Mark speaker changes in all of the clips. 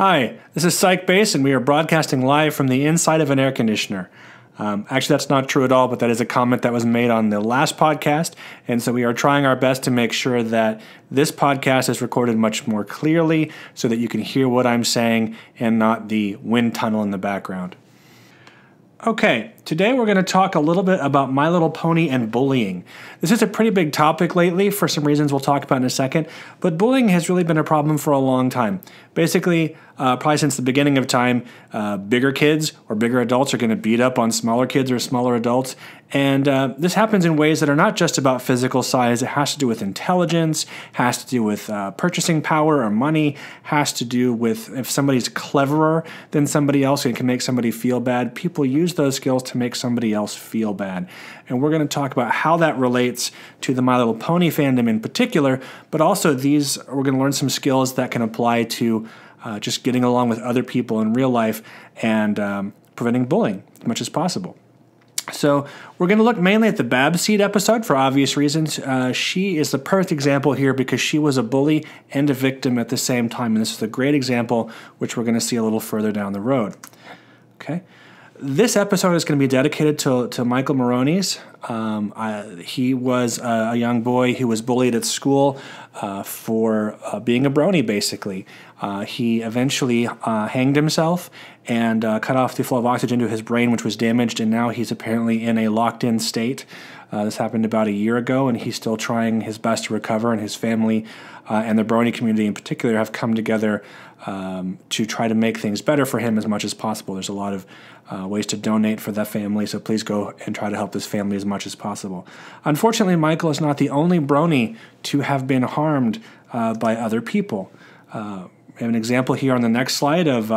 Speaker 1: Hi, this is Psych Base, and we are broadcasting live from the inside of an air conditioner. Actually, that's not true at all, but that is a comment that was made on the last podcast, and so we are trying our best to make sure that this podcast is recorded much more clearly so that you can hear what I'm saying and not the wind tunnel in the background. Okay, today we're going to talk a little bit about My Little Pony and bullying. This is a pretty big topic lately for some reasons we'll talk about in a second, but bullying has really been a problem for a long time. Basically, probably since the beginning of time, bigger kids or bigger adults are going to beat up on smaller kids or smaller adults, and this happens in ways that are not just about physical size. It has to do with intelligence, has to do with purchasing power or money, has to do with if somebody's cleverer than somebody else and can make somebody feel bad. People use those skills to make somebody else feel bad. And we're going to talk about how that relates to the My Little Pony fandom in particular, but also we're going to learn some skills that can apply to just getting along with other people in real life and preventing bullying as much as possible. So we're going to look mainly at the Babseed episode for obvious reasons. She is the perfect example here because she was a bully and a victim at the same time, and this is a great example, which we're going to see a little further down the road. Okay. This episode is going to be dedicated to Michael Bronies. He was a young boy who was bullied at school for being a brony, basically. He eventually hanged himself and cut off the flow of oxygen to his brain, which was damaged, and now he's apparently in a locked-in state. This happened about a year ago, and he's still trying his best to recover, and his family and the brony community in particular have come together to try to make things better for him as much as possible. There's a lot of ways to donate for that family, so please go and try to help this family as much as possible. Unfortunately, Michael is not the only brony to have been harmed by other people. We have an example here on the next slide of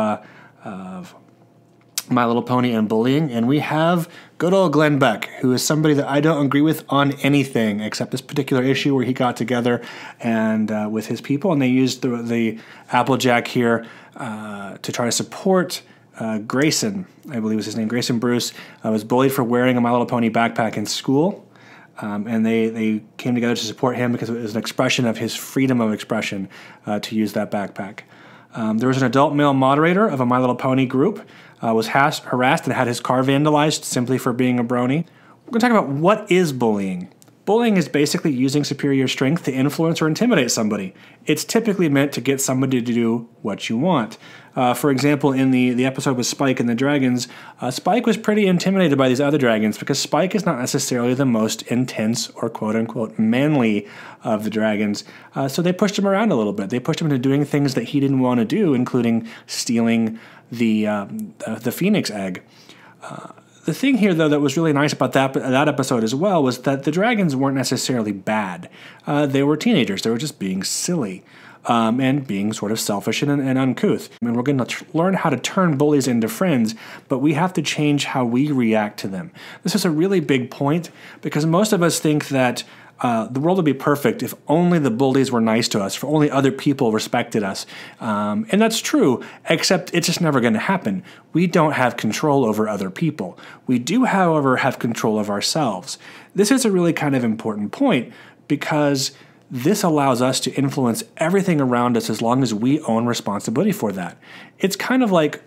Speaker 1: My Little Pony and bullying, and we have good old Glenn Beck, who is somebody that I don't agree with on anything except this particular issue where he got together and with his people, and they used the Applejack here to try to support Grayson, I believe was his name. Grayson Bruce was bullied for wearing a My Little Pony backpack in school, and they came together to support him because it was an expression of his freedom of expression to use that backpack. There was an adult male moderator of a My Little Pony group, was harassed and had his car vandalized simply for being a brony. We're going to talk about what is bullying. Bullying is basically using superior strength to influence or intimidate somebody. It's typically meant to get somebody to do what you want. For example, in the episode with Spike and the dragons, Spike was pretty intimidated by these other dragons because Spike is not necessarily the most intense or quote-unquote manly of the dragons. So they pushed him around a little bit. They pushed him into doing things that he didn't want to do, including stealing the phoenix egg. The thing here, though, that was really nice about that episode as well was that the dragons weren't necessarily bad. They were teenagers. They were just being silly and being sort of selfish and uncouth. I mean, we're going to learn how to turn bullies into friends, but we have to change how we react to them. This is a really big point because most of us think that the world would be perfect if only the bullies were nice to us, if only other people respected us. And that's true, except it's just never going to happen. We don't have control over other people. We do, however, have control of ourselves. This is a really kind of important point because this allows us to influence everything around us as long as we own responsibility for that. It's kind of like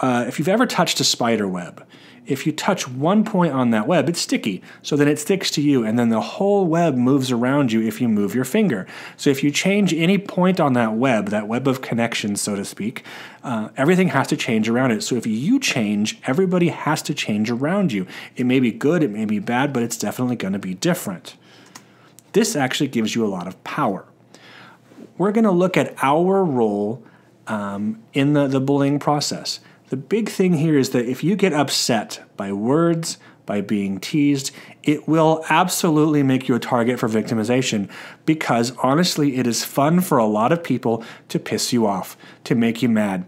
Speaker 1: if you've ever touched a spider web. If you touch one point on that web, it's sticky, so then it sticks to you, and then the whole web moves around you if you move your finger. So if you change any point on that web of connections, so to speak, everything has to change around it. So if you change, everybody has to change around you. It may be good, it may be bad, but it's definitely going to be different. This actually gives you a lot of power. We're going to look at our role in the bullying process. The big thing here is that if you get upset by words, by being teased, it will absolutely make you a target for victimization because honestly, it is fun for a lot of people to piss you off, to make you mad,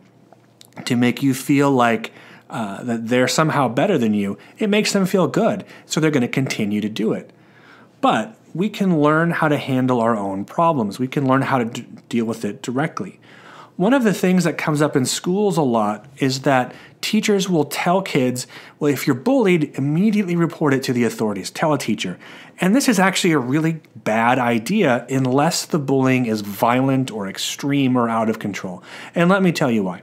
Speaker 1: to make you feel like that they're somehow better than you. It makes them feel good, so they're going to continue to do it. But we can learn how to handle our own problems. We can learn how to deal with it directly. One of the things that comes up in schools a lot is that teachers will tell kids, well, if you're bullied, immediately report it to the authorities. Tell a teacher. And this is actually a really bad idea unless the bullying is violent or extreme or out of control. And let me tell you why.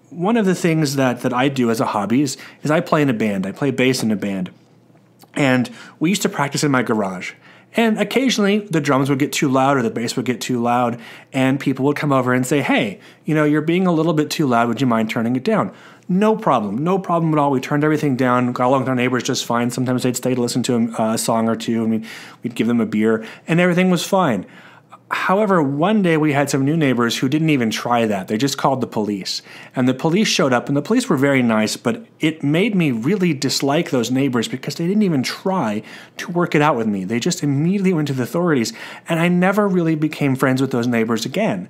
Speaker 1: One of the things that I do as a hobby is I play in a band. I play bass in a band. And we used to practice in my garage. And occasionally the drums would get too loud or the bass would get too loud, and people would come over and say, hey, you're being a little bit too loud. Would you mind turning it down? No problem. No problem at all. We turned everything down, got along with our neighbors just fine. Sometimes they'd stay to listen to a song or two, and we'd give them a beer, and everything was fine. However, one day we had some new neighbors who didn't even try that. They just called the police. And the police showed up, and the police were very nice, but it made me really dislike those neighbors because they didn't even try to work it out with me. They just immediately went to the authorities, and I never really became friends with those neighbors again.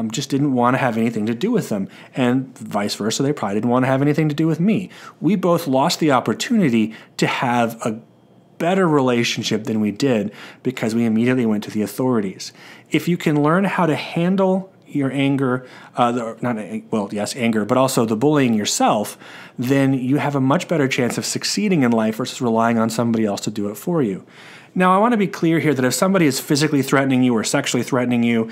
Speaker 1: Just didn't want to have anything to do with them. And vice versa, they probably didn't want to have anything to do with me. We both lost the opportunity to have a better relationship than we did because we immediately went to the authorities. If you can learn how to handle your anger, anger, but also the bullying yourself, then you have a much better chance of succeeding in life versus relying on somebody else to do it for you. Now, I want to be clear here that if somebody is physically threatening you or sexually threatening you,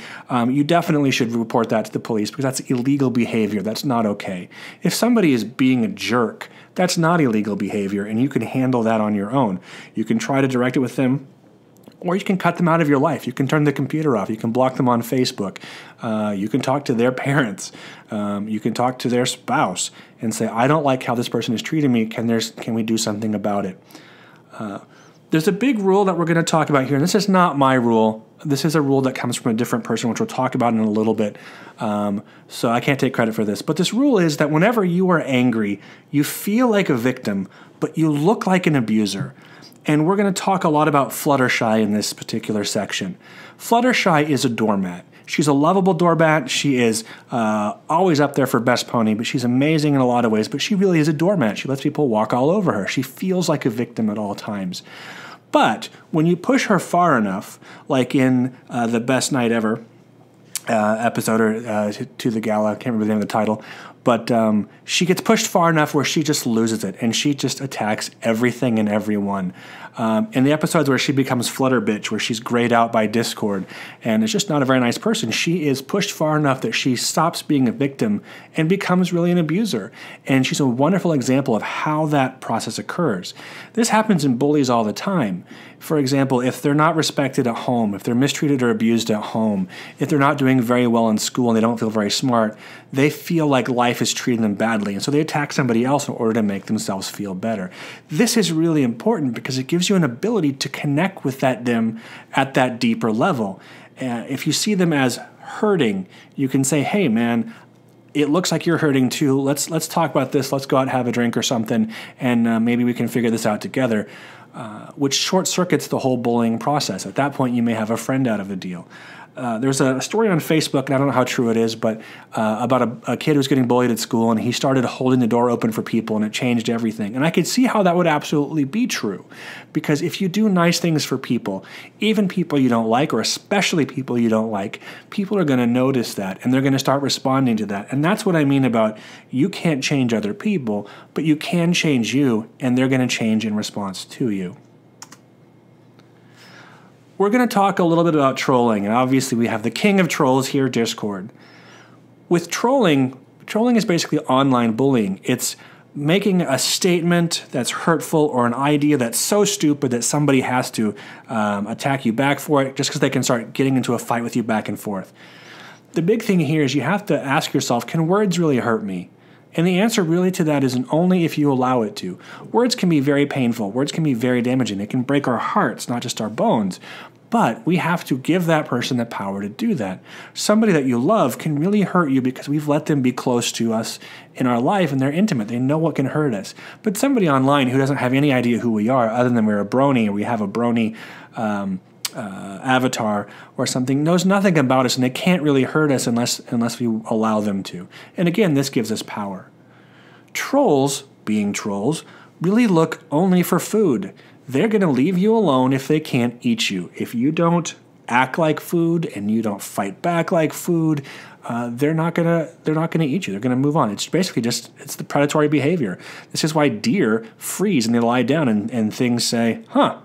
Speaker 1: you definitely should report that to the police because that's illegal behavior. That's not okay. If somebody is being a jerk, that's not illegal behavior, and you can handle that on your own. You can try to direct it with them, or you can cut them out of your life. You can turn the computer off. You can block them on Facebook. You can talk to their parents. You can talk to their spouse and say, I don't like how this person is treating me. Can we do something about it? There's a big rule that we're going to talk about here, and this is not my rule. This is a rule that comes from a different person, which we'll talk about in a little bit. So I can't take credit for this. But this rule is that whenever you are angry, you feel like a victim, but you look like an abuser. And we're going to talk a lot about Fluttershy in this particular section. Fluttershy is a doormat. She's a lovable doormat. She is always up there for best pony, but she's amazing in a lot of ways. But she really is a doormat. She lets people walk all over her. She feels like a victim at all times. But when you push her far enough, like in the Best Night Ever episode, or To the Gala, I can't remember the name of the title, but she gets pushed far enough where she just loses it, and she just attacks everything and everyone. In the episodes where she becomes Flutterbitch, where she's grayed out by Discord, and is just not a very nice person, she is pushed far enough that she stops being a victim and becomes really an abuser. And she's a wonderful example of how that process occurs. This happens in bullies all the time. For example, if they're not respected at home, if they're mistreated or abused at home, if they're not doing very well in school and they don't feel very smart, they feel like life is treating them badly, and so they attack somebody else in order to make themselves feel better. This is really important because it gives you an ability to connect with them at that deeper level. If you see them as hurting, you can say, hey man, it looks like you're hurting too. Let's talk about this. Let's go out and have a drink or something, and maybe we can figure this out together, which short-circuits the whole bullying process. At that point, you may have a friend out of the deal. There's a story on Facebook, and I don't know how true it is, but about a kid who was getting bullied at school, and he started holding the door open for people, and it changed everything. And I could see how that would absolutely be true, because if you do nice things for people, even people you don't like, or especially people you don't like, people are going to notice that, and they're going to start responding to that. And that's what I mean about you can't change other people, but you can change you, and they're going to change in response to you. We're going to talk a little bit about trolling, and obviously we have the king of trolls here, Discord. With trolling is basically online bullying. It's making a statement that's hurtful or an idea that's so stupid that somebody has to attack you back for it just because they can start getting into a fight with you back and forth. The big thing here is you have to ask yourself, can words really hurt me? And the answer really to that is only if you allow it to. Words can be very painful. Words can be very damaging. It can break our hearts, not just our bones. But we have to give that person the power to do that. Somebody that you love can really hurt you because we've let them be close to us in our life and they're intimate. They know what can hurt us. But somebody online who doesn't have any idea who we are other than we're a brony or we have a brony avatar or something, knows nothing about us, and they can't really hurt us unless we allow them to. And again, this gives us power. Trolls, being trolls, really look only for food. They're going to leave you alone if they can't eat you. If you don't act like food and you don't fight back like food, they're not gonna eat you. They're gonna move on. It's basically it's the predatory behavior. This is why deer freeze and they lie down and things say, huh,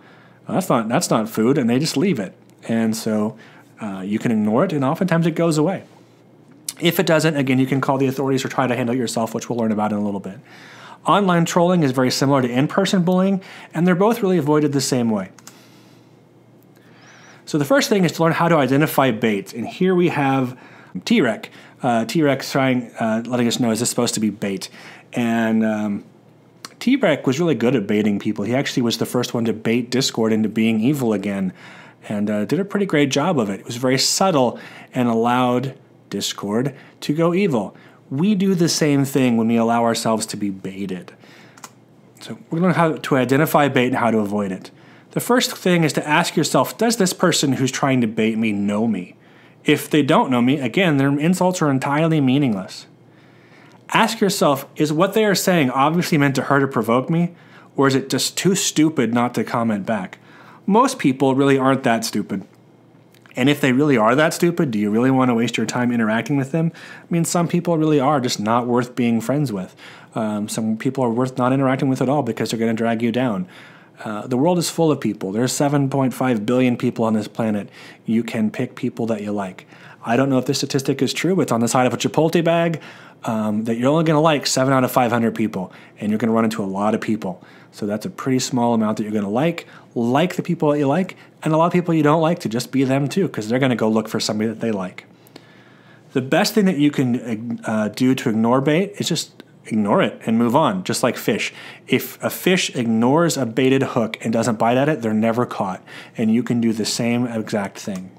Speaker 1: well, that's not food, and they just leave it. And so you can ignore it, and oftentimes it goes away. If it doesn't, again, you can call the authorities or try to handle it yourself, which we'll learn about in a little bit. Online trolling is very similar to in-person bullying, and they're both really avoided the same way. So the first thing is to learn how to identify bait. And here we have T-Rex. T-Rex letting us know, is this supposed to be bait? And T-Rex was really good at baiting people. He actually was the first one to bait Discord into being evil again, and did a pretty great job of it. It was very subtle and allowed Discord to go evil. We do the same thing when we allow ourselves to be baited. So we're going to learn how to identify bait and how to avoid it. The first thing is to ask yourself, does this person who's trying to bait me know me? If they don't know me, again, their insults are entirely meaningless. Ask yourself, is what they are saying obviously meant to hurt or provoke me, or is it just too stupid not to comment back? Most people really aren't that stupid. And if they really are that stupid, do you really want to waste your time interacting with them? I mean, some people really are just not worth being friends with. Some people are worth not interacting with at all because they're going to drag you down. The world is full of people. There's 7.5 billion people on this planet. You can pick people that you like. I don't know if this statistic is true. It's on the side of a Chipotle bag that you're only going to like 7 out of 500 people, and you're going to run into a lot of people. So that's a pretty small amount that you're going to like the people that you like, and a lot of people you don't like to just be them too, because they're going to go look for somebody that they like. The best thing that you can do to ignore bait is just ignore it and move on, just like fish. If a fish ignores a baited hook and doesn't bite at it, they're never caught, and you can do the same exact thing.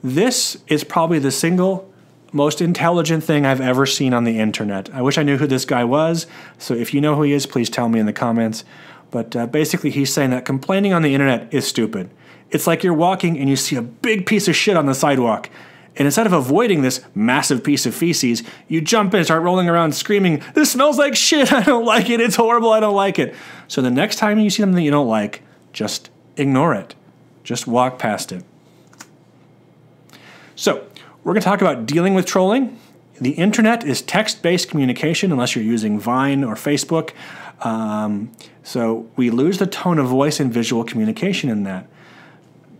Speaker 1: This is probably the single most intelligent thing I've ever seen on the internet. I wish I knew who this guy was, so if you know who he is, please tell me in the comments. But basically he's saying that complaining on the internet is stupid. It's like you're walking and you see a big piece of shit on the sidewalk, and instead of avoiding this massive piece of feces, you jump in and start rolling around screaming, "This smells like shit, I don't like it, it's horrible, I don't like it." So the next time you see something that you don't like, just ignore it. Just walk past it. So, we're going to talk about dealing with trolling. The internet is text-based communication unless you're using Vine or Facebook. So we lose the tone of voice and visual communication in that.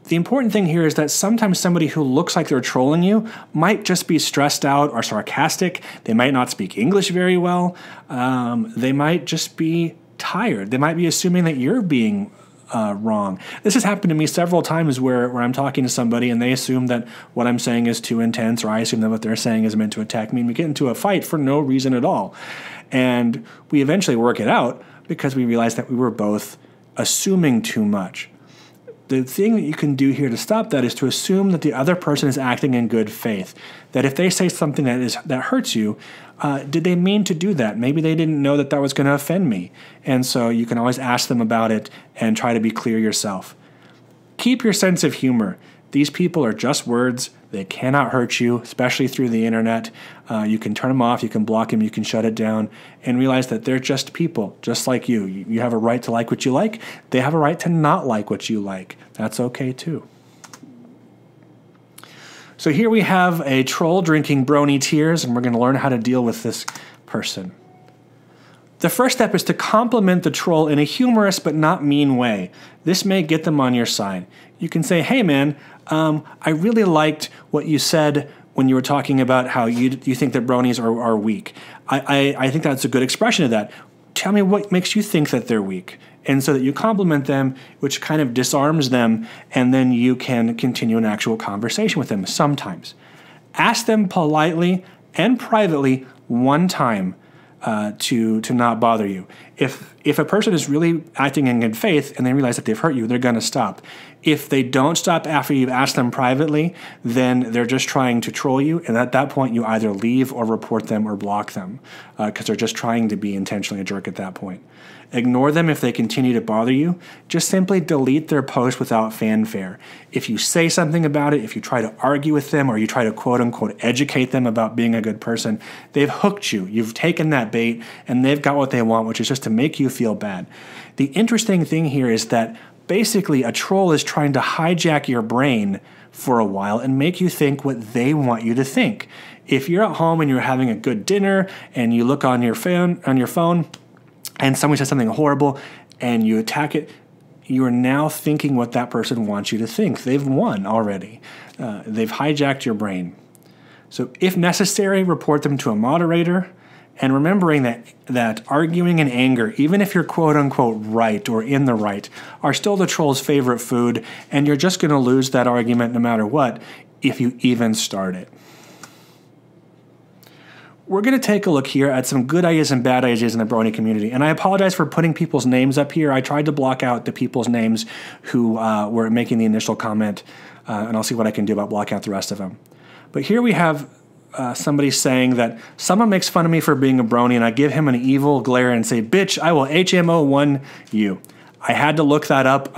Speaker 1: The important thing here is that sometimes somebody who looks like they're trolling you might just be stressed out or sarcastic. They might not speak English very well. They might just be tired. They might be assuming that you're being wrong. This has happened to me several times where I'm talking to somebody and they assume that what I'm saying is too intense, or I assume that what they're saying is meant to attack me, and we get into a fight for no reason at all. And we eventually work it out because we realize that we were both assuming too much. The thing that you can do here to stop that is to assume that the other person is acting in good faith. That if they say something that hurts you, did they mean to do that? Maybe they didn't know that that was going to offend me. And so you can always ask them about it and try to be clear yourself. Keep your sense of humor. These people are just words. They cannot hurt you, especially through the internet. You can turn them off, you can block them, you can shut it down, and realize that they're just people, just like you. You have a right to like what you like. They have a right to not like what you like. That's okay too. So here we have a troll drinking brony tears, and we're going to learn how to deal with this person. The first step is to compliment the troll in a humorous but not mean way. This may get them on your side. You can say, "Hey man, I really liked what you said when you were talking about how you think that bronies are weak. I think that's a good expression of that. Tell me what makes you think that they're weak." And so that you compliment them, which kind of disarms them, and then you can continue an actual conversation with them sometimes. Ask them politely and privately one time to not bother you. If a person is really acting in good faith and they realize that they've hurt you, they're going to stop. If they don't stop after you've asked them privately, then they're just trying to troll you, and at that point you either leave or report them or block them because they're just trying to be intentionally a jerk at that point. Ignore them if they continue to bother you. Just simply delete their post without fanfare. If you say something about it, if you try to argue with them, or you try to quote-unquote educate them about being a good person, they've hooked you. You've taken that bait, and they've got what they want, which is just to make you feel bad. The interesting thing here is that basically a troll is trying to hijack your brain for a while and make you think what they want you to think. If you're at home and you're having a good dinner and you look on your phone and somebody says something horrible and you attack it, you are now thinking what that person wants you to think. They've won already. They've hijacked your brain. So if necessary, report them to a moderator, and remembering that arguing and anger, even if you're quote-unquote right or in the right, are still the troll's favorite food, and you're just going to lose that argument no matter what if you even start it. We're going to take a look here at some good ideas and bad ideas in the brony community. And I apologize for putting people's names up here. I tried to block out the people's names who were making the initial comment, and I'll see what I can do about blocking out the rest of them. But here we have somebody saying that someone makes fun of me for being a brony, and I give him an evil glare and say, "Bitch, I will HMO1 you." I had to look that up.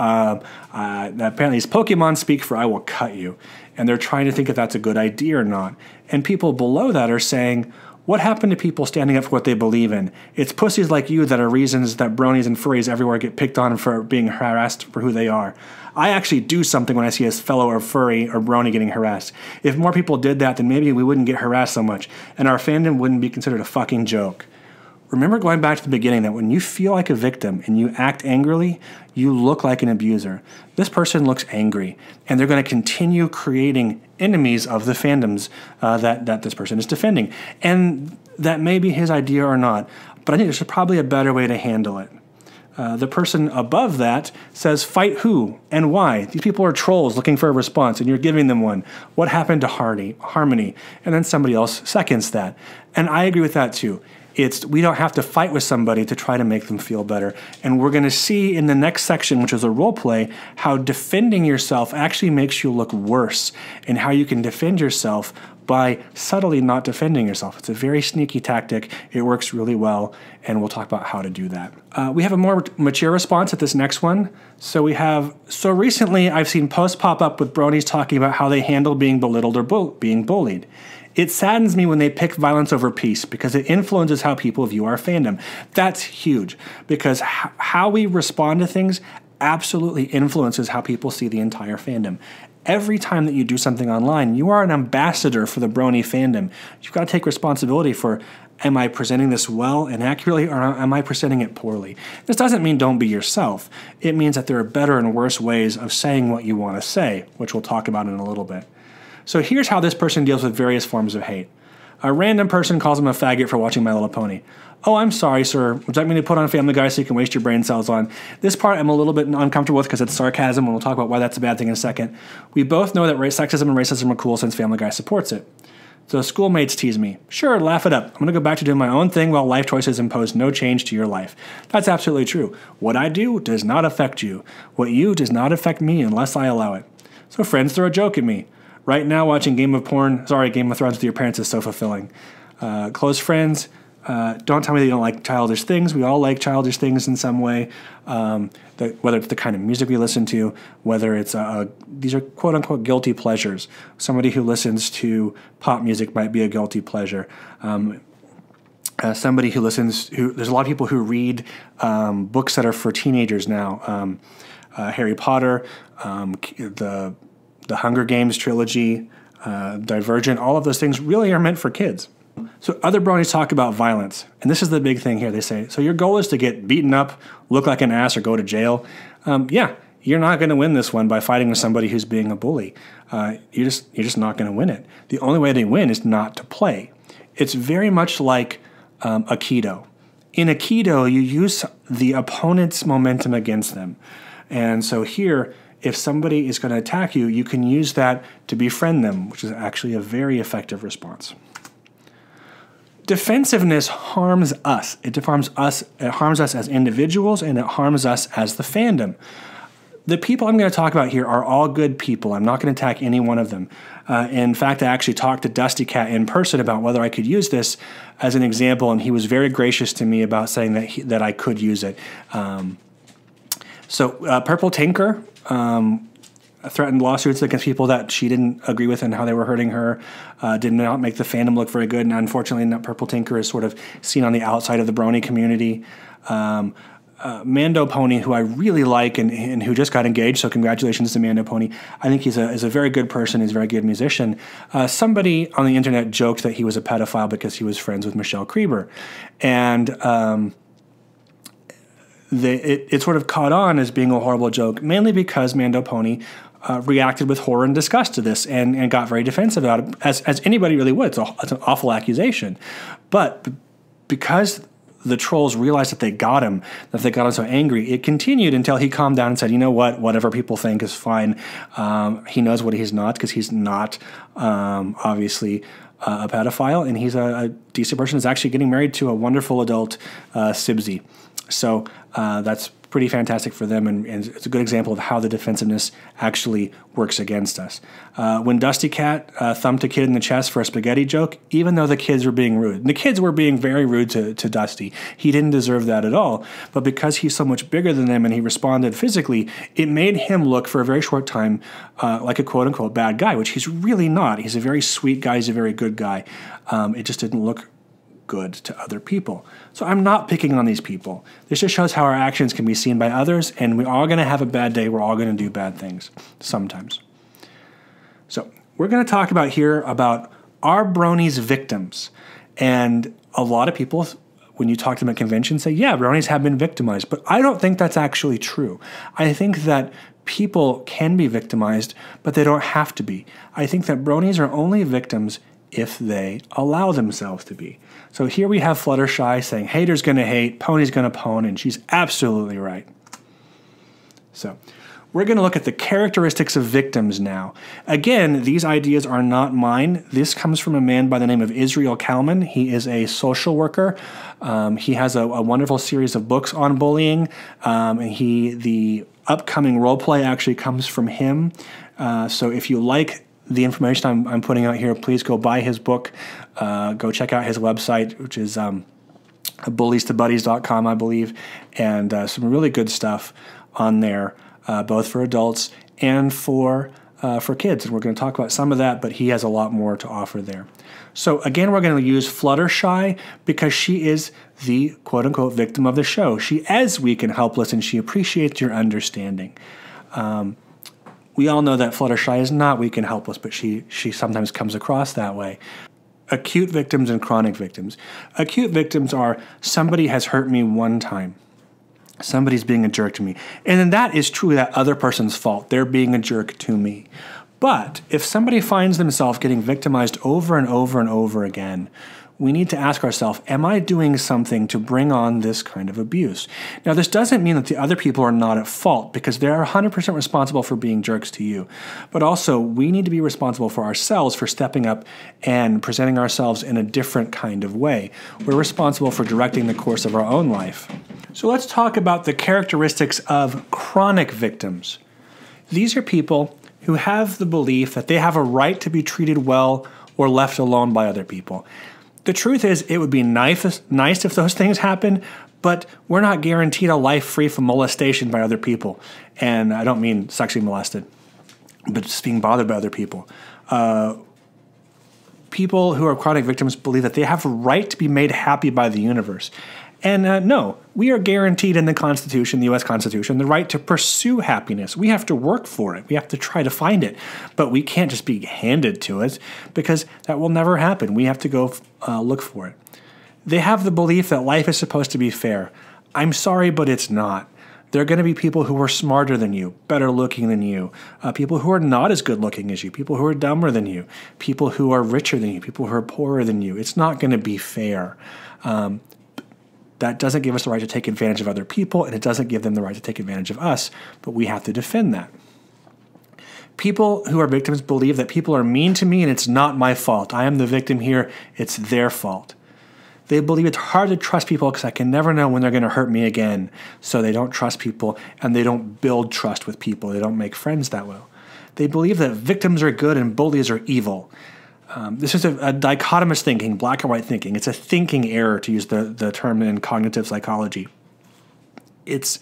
Speaker 1: Apparently it's Pokemon speak for "I will cut you." And they're trying to think if that's a good idea or not. And people below that are saying, what happened to people standing up for what they believe in? It's pussies like you that are reasons that bronies and furries everywhere get picked on for being harassed for who they are. I actually do something when I see a fellow or furry or brony getting harassed. If more people did that, then maybe we wouldn't get harassed so much, and our fandom wouldn't be considered a fucking joke. Remember going back to the beginning that when you feel like a victim and you act angrily, you look like an abuser. This person looks angry, and they're going to continue creating enemies of the fandoms that this person is defending. And that may be his idea or not, but I think there's probably a better way to handle it. The person above that says, fight who and why? These people are trolls looking for a response, and you're giving them one. What happened to Harmony? And then somebody else seconds that. And I agree with that too. We don't have to fight with somebody to try to make them feel better. And we're going to see in the next section, which is a role play, how defending yourself actually makes you look worse, and how you can defend yourself by subtly not defending yourself. It's a very sneaky tactic. It works really well, and we'll talk about how to do that. We have a more mature response at this next one. So recently I've seen posts pop up with bronies talking about how they handle being belittled or being bullied. It saddens me when they pick violence over peace because it influences how people view our fandom. That's huge because how we respond to things absolutely influences how people see the entire fandom. Every time that you do something online, you are an ambassador for the brony fandom. You've got to take responsibility for, am I presenting this well and accurately, or am I presenting it poorly? This doesn't mean don't be yourself. It means that there are better and worse ways of saying what you want to say, which we'll talk about in a little bit. So here's how this person deals with various forms of hate. A random person calls him a faggot for watching My Little Pony. Oh, I'm sorry, sir. Would you like me to put on Family Guy so you can waste your brain cells on? This part I'm a little bit uncomfortable with because it's sarcasm, and we'll talk about why that's a bad thing in a second. We both know that sexism and racism are cool since Family Guy supports it. So schoolmates tease me. Sure, laugh it up. I'm going to go back to doing my own thing while life choices impose no change to your life. That's absolutely true. What I do does not affect you. What you does not affect me unless I allow it. So friends throw a joke at me. Right now, watching Game of Thrones with your parents is so fulfilling. Close friends, don't tell me that you don't like childish things. We all like childish things in some way, whether it's the kind of music we listen to, whether it's these are quote-unquote guilty pleasures. Somebody who listens to pop music might be a guilty pleasure. Somebody who there's a lot of people who read books that are for teenagers now. Harry Potter, the Hunger Games trilogy, Divergent, all of those things really are meant for kids. So other bronies talk about violence, and this is the big thing here. They say, so your goal is to get beaten up, look like an ass, or go to jail. Yeah, you're not going to win this one by fighting with somebody who's being a bully. You're just not going to win it. The only way they win is not to play. It's very much like Aikido. In Aikido, you use the opponent's momentum against them. And so here, if somebody is going to attack you, you can use that to befriend them, which is actually a very effective response. Defensiveness harms us. It harms us as individuals, and it harms us as the fandom. The people I'm going to talk about here are all good people. I'm not going to attack any one of them. In fact, I actually talked to Dusty Cat in person about whether I could use this as an example, and he was very gracious to me about saying that I could use it. Purple Tinker threatened lawsuits against people that she didn't agree with and how they were hurting her, did not make the fandom look very good, and unfortunately Purple Tinker is sort of seen on the outside of the brony community. Mando Pony, who I really like and who just got engaged, so congratulations to Mando Pony. I think he's a very good person. He's a very good musician. Somebody on the internet joked that he was a pedophile because he was friends with Michelle Krieber. And it sort of caught on as being a horrible joke, mainly because Mando Pony reacted with horror and disgust to this and got very defensive about it, as anybody really would. It's an awful accusation. But because the trolls realized that they got him so angry, it continued until he calmed down and said, you know what, whatever people think is fine. He knows what he's not, because he's not obviously a pedophile, and he's a decent person who's actually getting married to a wonderful adult Sibsy. So that's pretty fantastic for them, and it's a good example of how the defensiveness actually works against us. When Dusty Cat thumped a kid in the chest for a spaghetti joke, even though the kids were being rude, and the kids were being very rude to Dusty, he didn't deserve that at all. But because he's so much bigger than them and he responded physically, it made him look for a very short time like a quote-unquote bad guy, which he's really not. He's a very sweet guy. He's a very good guy. It just didn't look good to other people. So I'm not picking on these people. This just shows how our actions can be seen by others, and we're all going to have a bad day. We're all going to do bad things sometimes. So we're going to talk about here about are bronies victims? And a lot of people, when you talk to them at conventions, say, yeah, bronies have been victimized. But I don't think that's actually true. I think that people can be victimized, but they don't have to be. I think that bronies are only victims if they allow themselves to be. So here we have Fluttershy saying, hater's going to hate, pony's going to pwn, and she's absolutely right. So we're going to look at the characteristics of victims now. Again, these ideas are not mine. This comes from a man by the name of Israel Kalman. He is a social worker. He has a wonderful series of books on bullying, and the upcoming role play actually comes from him. So if you like the information I'm putting out here, please go buy his book. Go check out his website, which is bullies2buddies.com, I believe, and some really good stuff on there, both for adults and for kids. And we're going to talk about some of that, but he has a lot more to offer there. So again, we're going to use Fluttershy because she is the quote-unquote victim of the show. She is weak and helpless, and she appreciates your understanding. We all know that Fluttershy is not weak and helpless, but she sometimes comes across that way. Acute victims and chronic victims. Acute victims are somebody has hurt me one time. Somebody's being a jerk to me. And then that is truly that other person's fault. They're being a jerk to me. But if somebody finds themselves getting victimized over and over and over again, we need to ask ourselves, am I doing something to bring on this kind of abuse? Now, this doesn't mean that the other people are not at fault, because they're 100% responsible for being jerks to you. But also, we need to be responsible for ourselves for stepping up and presenting ourselves in a different kind of way. We're responsible for directing the course of our own life. So let's talk about the characteristics of chronic victims. These are people who have the belief that they have a right to be treated well or left alone by other people. The truth is, it would be nice if those things happen, but we're not guaranteed a life free from molestation by other people. And I don't mean sexually molested, but just being bothered by other people. People who are chronic victims believe that they have a right to be made happy by the universe. And no, we are guaranteed in the Constitution, the U.S. Constitution, the right to pursue happiness. We have to work for it. We have to try to find it. But we can't just be handed to it, because that will never happen. We have to go look for it. They have the belief that life is supposed to be fair. I'm sorry, but it's not. There are going to be people who are smarter than you, better looking than you, people who are not as good looking as you, people who are dumber than you, people who are richer than you, people who are poorer than you. It's not going to be fair. That doesn't give us the right to take advantage of other people, and it doesn't give them the right to take advantage of us, but we have to defend that. People who are victims believe that people are mean to me and it's not my fault. I am the victim here. It's their fault. They believe it's hard to trust people because I can never know when they're going to hurt me again, so they don't trust people, and they don't build trust with people. They don't make friends that well. They believe that victims are good and bullies are evil. This is a dichotomous thinking, black and white thinking. It's a thinking error, to use the term in cognitive psychology. It's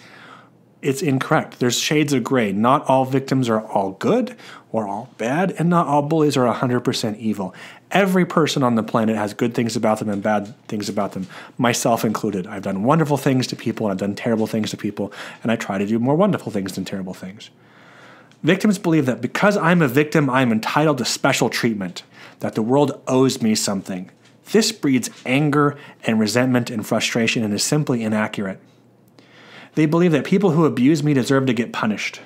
Speaker 1: It's incorrect. There's shades of gray. Not all victims are all good or all bad, and not all bullies are 100% evil. Every person on the planet has good things about them and bad things about them, myself included. I've done wonderful things to people, and I've done terrible things to people, and I try to do more wonderful things than terrible things. Victims believe that because I'm a victim, I'm entitled to special treatment, that the world owes me something. This breeds anger and resentment and frustration and is simply inaccurate. They believe that people who abuse me deserve to get punished,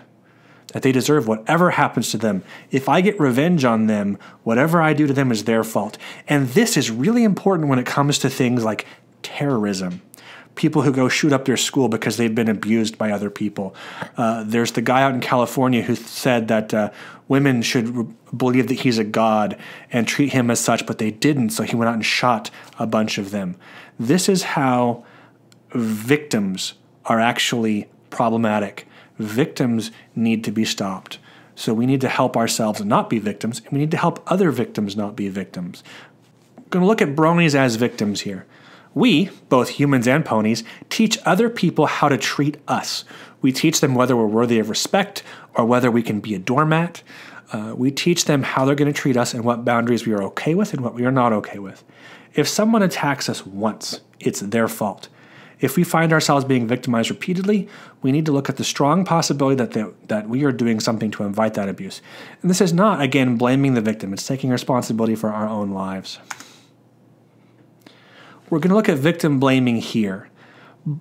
Speaker 1: that they deserve whatever happens to them. If I get revenge on them, whatever I do to them is their fault. And this is really important when it comes to things like terrorism. People who go shoot up their school because they've been abused by other people. There's the guy out in California who said that women should believe that he's a god and treat him as such, but they didn't, so he went out and shot a bunch of them. This is how victims are actually problematic. Victims need to be stopped. So we need to help ourselves not be victims, and we need to help other victims not be victims. I'm going to look at bronies as victims here. We, both humans and ponies, teach other people how to treat us. We teach them whether we're worthy of respect or whether we can be a doormat. We teach them how they're going to treat us and what boundaries we are okay with and what we are not okay with. If someone attacks us once, it's their fault. If we find ourselves being victimized repeatedly, we need to look at the strong possibility that we are doing something to invite that abuse. And this is not, again, blaming the victim. It's taking responsibility for our own lives. We're going to look at victim blaming here.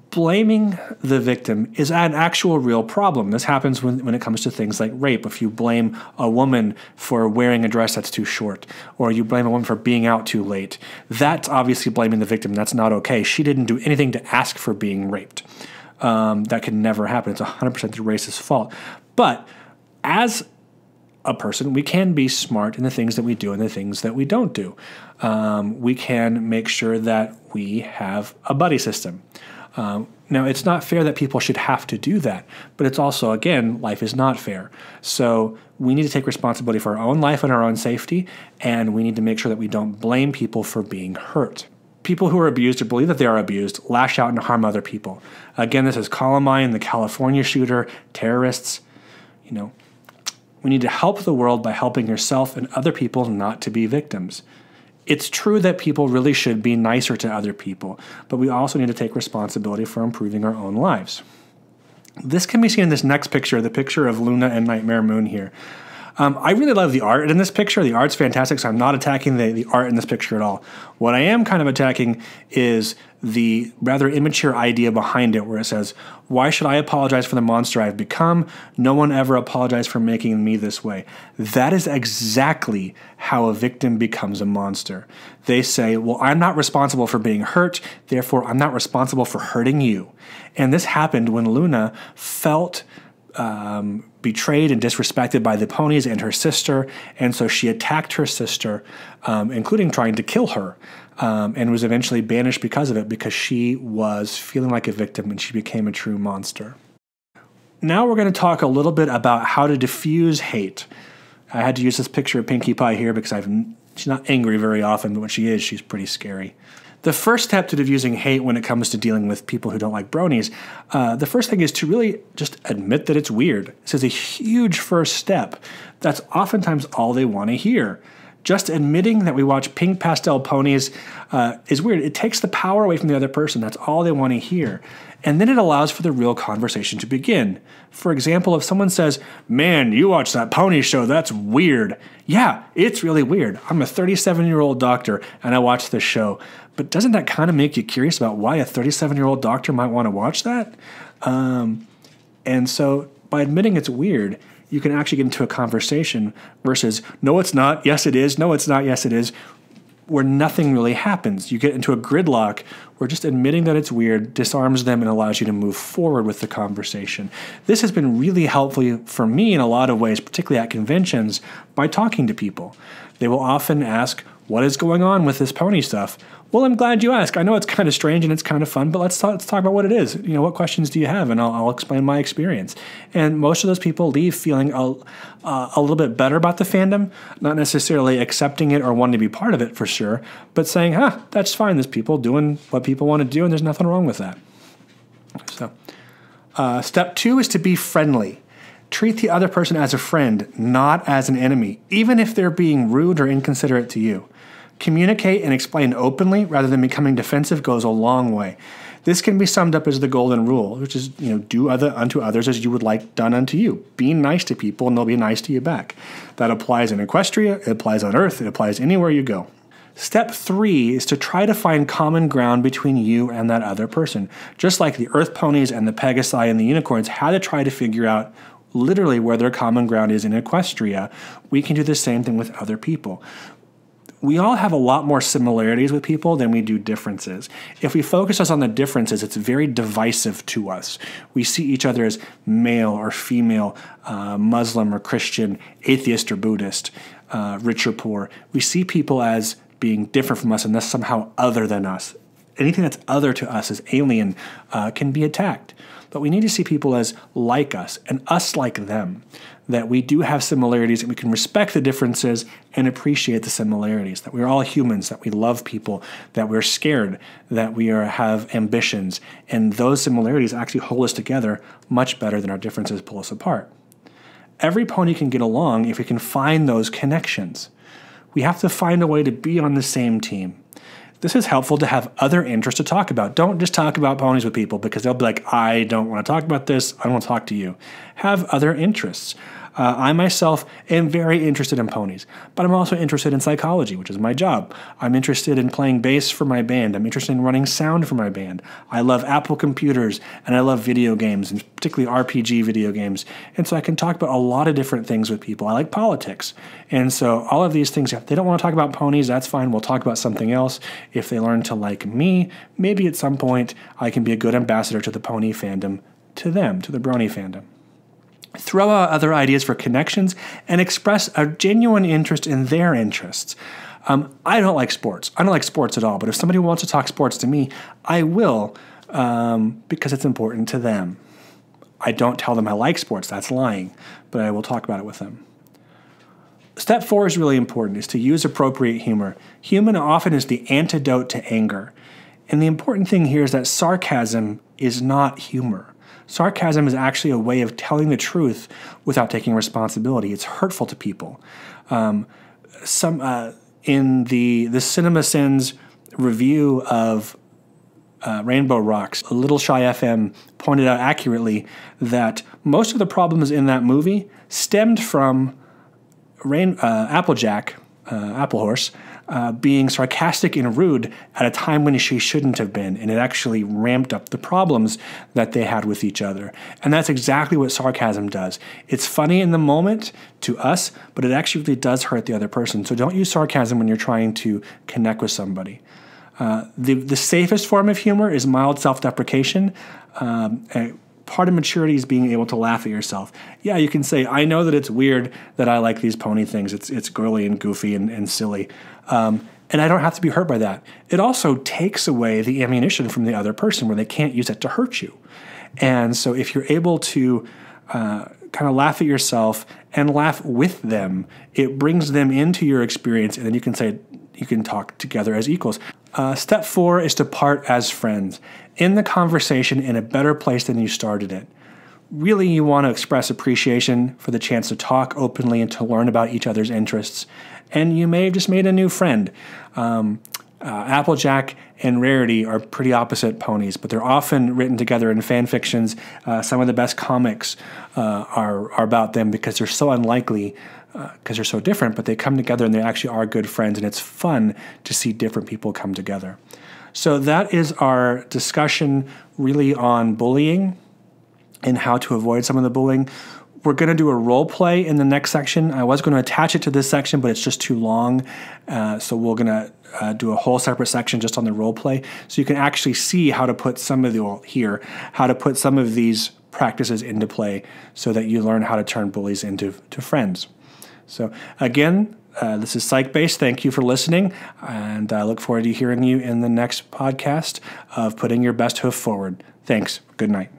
Speaker 1: Blaming the victim is an actual real problem. This happens when it comes to things like rape. If you blame a woman for wearing a dress that's too short, or you blame a woman for being out too late, that's obviously blaming the victim. That's not okay. She didn't do anything to ask for being raped. That can never happen. It's 100% the racist's fault. But as a person, we can be smart in the things that we do and the things that we don't do. We can make sure that we have a buddy system. Now, it's not fair that people should have to do that, but it's also, again, life is not fair. So we need to take responsibility for our own life and our own safety, and we need to make sure that we don't blame people for being hurt. People who are abused or believe that they are abused lash out and harm other people. Again, this is Columbine, the California shooter, terrorists. We need to help the world by helping yourself and other people not to be victims. It's true that people really should be nicer to other people, but we also need to take responsibility for improving our own lives. This can be seen in this next picture, the picture of Luna and Nightmare Moon here. I really love the art in this picture. The art's fantastic, so I'm not attacking the art in this picture at all. What I am kind of attacking is the rather immature idea behind it, where it says, "Why should I apologize for the monster I've become? No one ever apologized for making me this way." That is exactly how a victim becomes a monster. They say, well, I'm not responsible for being hurt, therefore I'm not responsible for hurting you. And this happened when Luna felt betrayed and disrespected by the ponies and her sister, and so she attacked her sister, including trying to kill her, and was eventually banished because of it, because she was feeling like a victim and she became a true monster. Now we're going to talk a little bit about how to diffuse hate. I had to use this picture of Pinkie Pie here because she's not angry very often, but when she is, she's pretty scary. The first step to diffusing hate when it comes to dealing with people who don't like bronies, the first thing is to really just admit that it's weird. This is a huge first step. That's oftentimes all they want to hear. Just admitting that we watch pink pastel ponies is weird. It takes the power away from the other person. That's all they want to hear. And then it allows for the real conversation to begin. For example, if someone says, "Man, you watch that pony show, that's weird." Yeah, it's really weird. I'm a 37-year-old doctor and I watch this show. But doesn't that kind of make you curious about why a 37-year-old doctor might want to watch that? And so by admitting it's weird, you can actually get into a conversation versus, "No, it's not. Yes, it is. No, it's not. Yes, it is," where nothing really happens. You get into a gridlock where just admitting that it's weird disarms them and allows you to move forward with the conversation. This has been really helpful for me in a lot of ways, particularly at conventions, by talking to people. They will often ask, "What is going on with this pony stuff?" "Well, I'm glad you asked. I know it's kind of strange and it's kind of fun, but let's talk about what it is. What questions do you have?" And I'll explain my experience. And most of those people leave feeling a little bit better about the fandom, not necessarily accepting it or wanting to be part of it for sure, but saying, that's fine. There's people doing what people want to do, and there's nothing wrong with that. So Step 2 is to be friendly. Treat the other person as a friend, not as an enemy, even if they're being rude or inconsiderate to you. Communicate and explain openly rather than becoming defensive goes a long way. This can be summed up as the golden rule, which is, do unto others as you would like done unto you. Be nice to people and they'll be nice to you back. That applies in Equestria, it applies on Earth, it applies anywhere you go. Step 3 is to try to find common ground between you and that other person. Just like the Earth ponies and the Pegasi and the unicorns had to try to figure out literally where their common ground is in Equestria, we can do the same thing with other people. We all have a lot more similarities with people than we do differences. If we focus us on the differences, it's very divisive to us. We see each other as male or female, Muslim or Christian, atheist or Buddhist, rich or poor. We see people as being different from us and thus somehow other than us. Anything that's other to us, as alien, can be attacked. But we need to see people as like us and us like them, that we do have similarities and we can respect the differences and appreciate the similarities, that we're all humans, that we love people, that we're scared, that we have ambitions, and those similarities actually hold us together much better than our differences pull us apart. Every pony can get along if we can find those connections. We have to find a way to be on the same team. This is helpful to have other interests to talk about. Don't just talk about ponies with people because they'll be like, I don't want to talk about this. I don't want to talk to you. Have other interests. I myself am very interested in ponies, but I'm also interested in psychology, which is my job. I'm interested in playing bass for my band. I'm interested in running sound for my band. I love Apple computers, and I love video games, and particularly RPG video games. And so I can talk about a lot of different things with people. I like politics. And so all of these things, if they don't want to talk about ponies, that's fine. We'll talk about something else. If they learn to like me, maybe at some point I can be a good ambassador to the pony fandom, to them, to the brony fandom. Throw out other ideas for connections and express a genuine interest in their interests. I don't like sports. I don't like sports at all, but if somebody wants to talk sports to me, I will, because it's important to them. I don't tell them I like sports. That's lying, but I will talk about it with them. Step 4 is really important, is to use appropriate humor. Humor often is the antidote to anger. And the important thing here is that sarcasm is not humor. Sarcasm is actually a way of telling the truth without taking responsibility. It's hurtful to people. In the CinemaSins review of Rainbow Rocks, Little Shy FM pointed out accurately that most of the problems in that movie stemmed from Applejack, Apple Horse, being sarcastic and rude at a time when she shouldn't have been, and it actually ramped up the problems that they had with each other. And that's exactly what sarcasm does. It's funny in the moment to us, but it actually really does hurt the other person. So don't use sarcasm when you're trying to connect with somebody. The safest form of humor is mild self-deprecation. Part of maturity is being able to laugh at yourself. Yeah, you can say, I know that it's weird that I like these pony things. It's girly and goofy and silly. And I don't have to be hurt by that. It also takes away the ammunition from the other person where they can't use it to hurt you. And so if you're able to kind of laugh at yourself and laugh with them, it brings them into your experience, and then you can talk together as equals. Step 4 is to part as friends. End the conversation in a better place than you started it. Really, you want to express appreciation for the chance to talk openly and to learn about each other's interests. And you may have just made a new friend. Applejack and Rarity are pretty opposite ponies, but they're often written together in fan fictions. Some of the best comics are about them because they're so unlikely, because they're so different, but they come together and they actually are good friends, and it's fun to see different people come together. So that is our discussion really on bullying and how to avoid some of the bullying. We're going to do a role play in the next section. I was going to attach it to this section, but it's just too long. So we're going to do a whole separate section just on the role play. So you can actually see how to put some of how to put some of these practices into play so that you learn how to turn bullies into friends. So again, this is Psych-Based. Thank you for listening, and I look forward to hearing you in the next podcast of Putting Your Best Hoof Forward. Thanks. Good night.